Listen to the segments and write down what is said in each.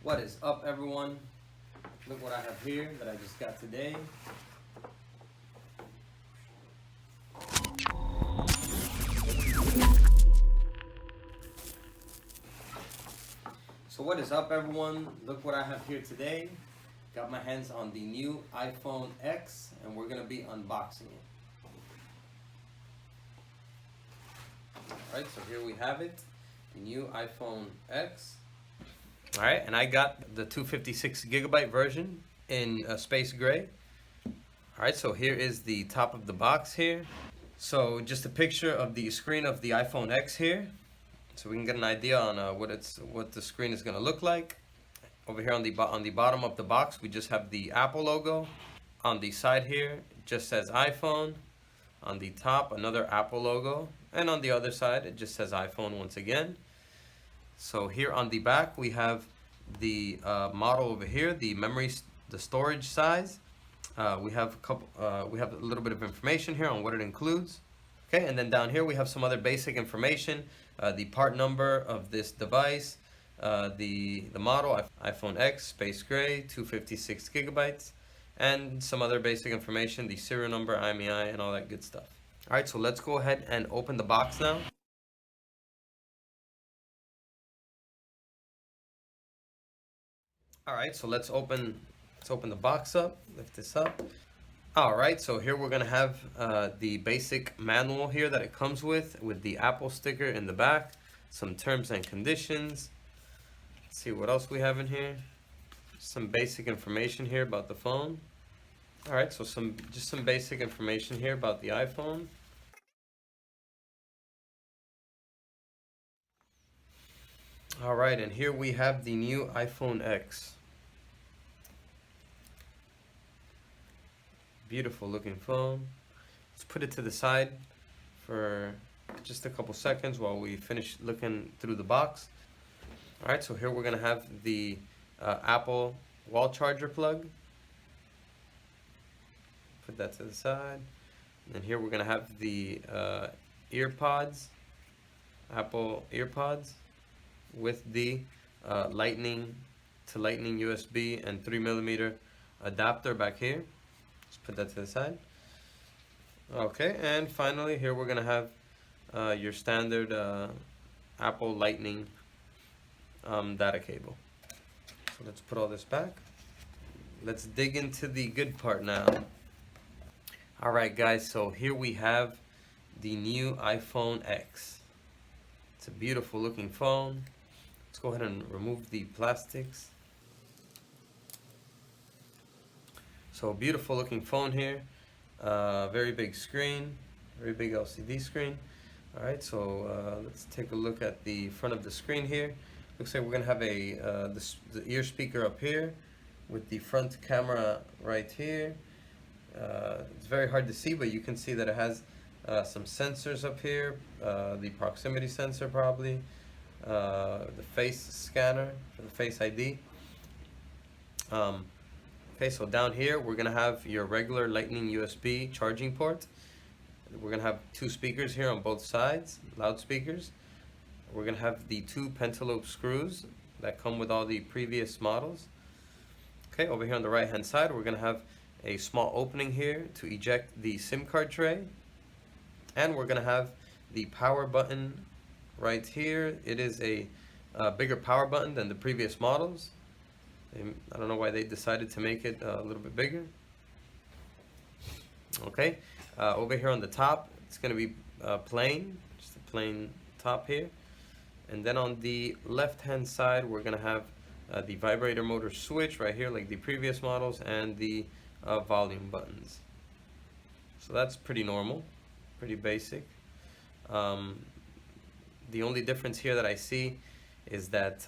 What is up, everyone? Look what I have here that I just got today. So what is up, everyone? Look what I have here today. Got my hands on the new iPhone X, and we're gonna be unboxing it. Alright, so here we have it, the new iPhone X. Alright, and I got the 256 gigabyte version in space gray. Alright, so here is the top of the box here. So just a picture of the screen of the iPhone X here, so we can get an idea on what the screen is going to look like. Over here on the bottom of the box, we just have the Apple logo. On the side here, it just says iPhone. On the top, another Apple logo, and on the other side, it just says iPhone once again. So here on the back, we have the model over here, the storage size. We have a little bit of information here on what it includes. Okay, and then down here we have some other basic information, the part number of this device, the model, iPhone X, space gray, 256 gigabytes, and some other basic information, the serial number, IMEI, and all that good stuff. All right, so let's go ahead and open the box now. All right, so let's open the box up, lift this up. All right, so here we're gonna have the basic manual here that it comes with the Apple sticker in the back, some terms and conditions. Let's see what else we have in here. Some basic information here about the phone. All right, so just some basic information here about the iPhone. All right, and here we have the new iPhone X. Beautiful looking phone. Let's put it to the side for just a couple seconds while we finish looking through the box. All right, so here we're gonna have the Apple wall charger plug. Put that to the side. And then here we're gonna have the earpods, Apple earpods, with the lightning to lightning USB and 3mm adapter back here. Just put that to the side. Okay, and finally here we're gonna have your standard Apple Lightning data cable. So let's put all this back. Let's dig into the good part now. All right, guys, so here we have the new iPhone X. It's a beautiful looking phone. Let's go ahead and remove the plastics. So beautiful looking phone here, very big screen, very big LCD screen. All right, so let's take a look at the front of the screen here. Looks like we're gonna have the ear speaker up here with the front camera right here. It's very hard to see, but you can see that it has some sensors up here, the proximity sensor probably, the face scanner for the Face ID. Okay, so down here we're gonna have your regular Lightning USB charging port. We're gonna have two speakers here on both sides, loudspeakers. We're gonna have the two pentalobe screws that come with all the previous models. Okay, over here on the right hand side we're gonna have a small opening here to eject the SIM card tray. And we're gonna have the power button right here. It is a bigger power button than the previous models. I don't know why they decided to make it a little bit bigger. Okay, over here on the top, it's going to be plain, just a plain top here. And then on the left-hand side, we're going to have the vibrator motor switch right here, like the previous models, and the volume buttons. So that's pretty normal, pretty basic. The only difference here that I see is that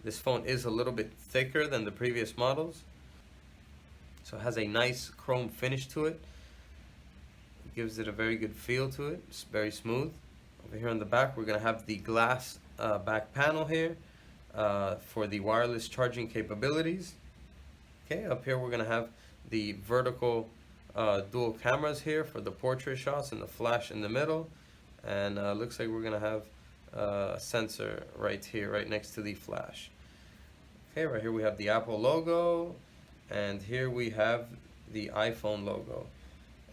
this phone is a little bit thicker than the previous models. So it has a nice chrome finish to it. It gives it a very good feel to it. It's very smooth. Over here on the back, we're going to have the glass back panel here for the wireless charging capabilities. Okay, up here we're going to have the vertical dual cameras here for the portrait shots and the flash in the middle. And looks like we're going to have a sensor right here, right next to the flash. Okay, right here we have the Apple logo, and here we have the iPhone logo.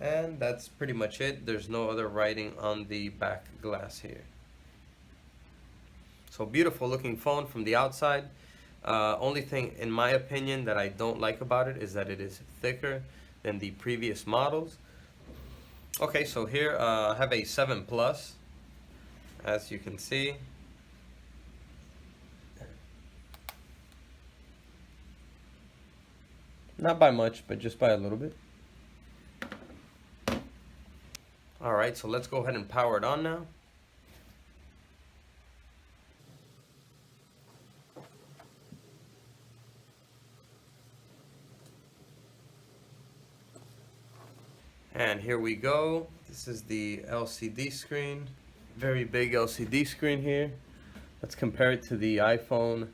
And that's pretty much it. There's no other writing on the back glass here. So beautiful looking phone from the outside. Only thing, in my opinion, that I don't like about it is that it is thicker than the previous models. Okay, so here I have a 7 Plus, as you can see. Not by much, but just by a little bit. Alright, so let's go ahead and power it on now. And here we go. This is the LCD screen. Very big LCD screen here. Let's compare it to the iPhone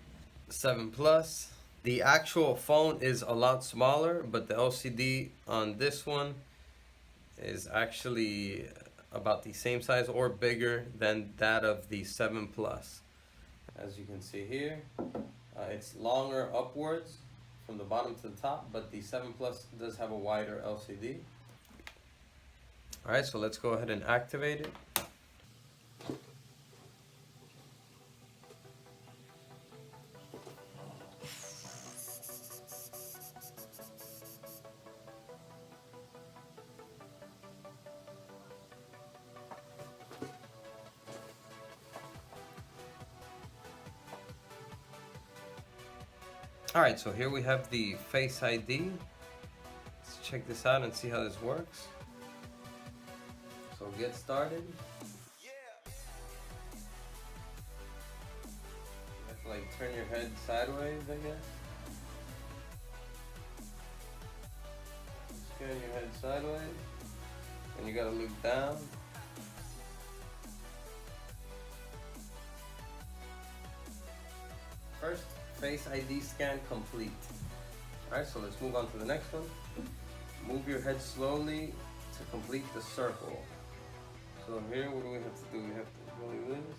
7 Plus. The actual phone is a lot smaller, but the LCD on this one is actually about the same size or bigger than that of the 7 Plus. As you can see here, it's longer upwards from the bottom to the top, but the 7 Plus does have a wider LCD. Alright, so let's go ahead and activate it. Alright, so here we have the Face ID. Let's check this out and see how this works. So get started. You have to like turn your head sideways, I guess. Just turn your head sideways. And you gotta look down. First, Face ID scan complete. Alright, so let's move on to the next one. Move your head slowly to complete the circle. So here, what do we have to do? We have to go like this.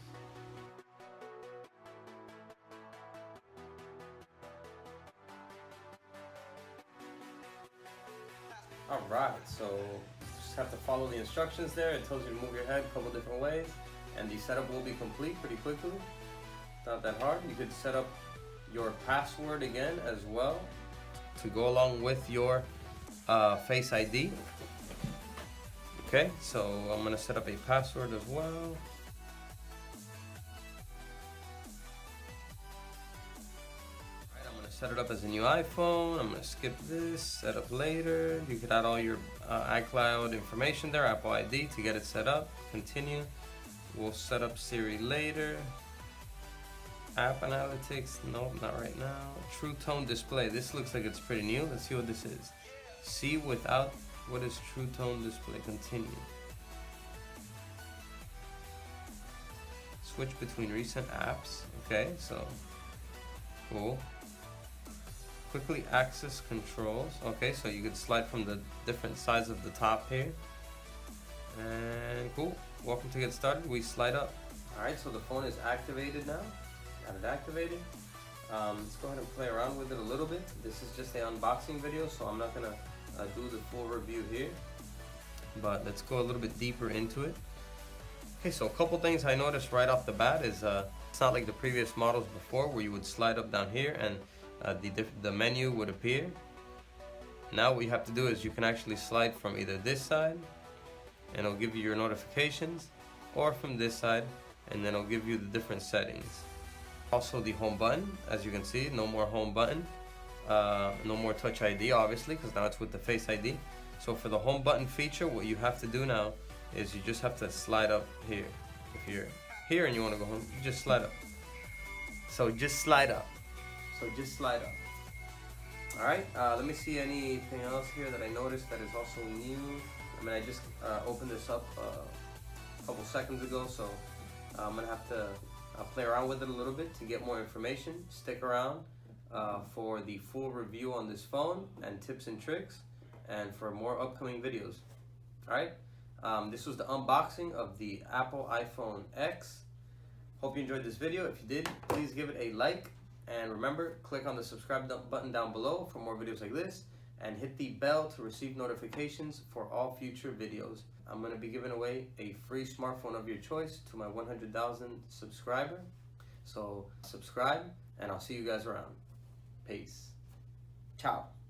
Alright, so just have to follow the instructions there. It tells you to move your head a couple different ways, and the setup will be complete pretty quickly. Not that hard. You could set up your password again as well to go along with your Face ID. Okay, so I'm gonna set up a password as well. Alright, I'm gonna set it up as a new iPhone. I'm gonna skip this, set up later. You could add all your iCloud information there, Apple ID to get it set up. Continue. We'll set up Siri later. App analytics, nope, not right now. True tone display, this looks like it's pretty new. Let's see what this is. See without, what is true tone display? Continue. Switch between recent apps. Okay, so cool. Quickly access controls. Okay, so you could slide from the different sides of the top here. And cool. Welcome to get started. We slide up. Alright, so the phone is activated now. Got it activated. Let's go ahead and play around with it a little bit. This is just an unboxing video, so I'm not gonna do the full review here, but let's go a little bit deeper into it. Okay, so a couple things I noticed right off the bat is it's not like the previous models before where you would slide up down here and the menu would appear. Now what you have to do is you can actually slide from either this side and it'll give you your notifications, or from this side and then it'll give you the different settings. Also the home button, as you can see, no more home button, no more Touch ID obviously, because now it's with the Face ID. So for the home button feature, what you have to do now is you just have to slide up here. If you're here and you want to go home, you just slide up. So just slide up. So just slide up. Alright, let me see anything else here that I noticed that is also new. I mean, I just opened this up a couple seconds ago, so I'm going to have to play around with it a little bit to get more information. Stick around for the full review on this phone and tips and tricks, and for more upcoming videos. Alright, this was the unboxing of the Apple iPhone X. Hope you enjoyed this video. If you did, please give it a like And remember, click on the subscribe button down below for more videos like this, and hit the bell to receive notifications for all future videos. I'm going to be giving away a free smartphone of your choice to my 100,000 subscriber. So subscribe, and I'll see you guys around. Peace. Ciao.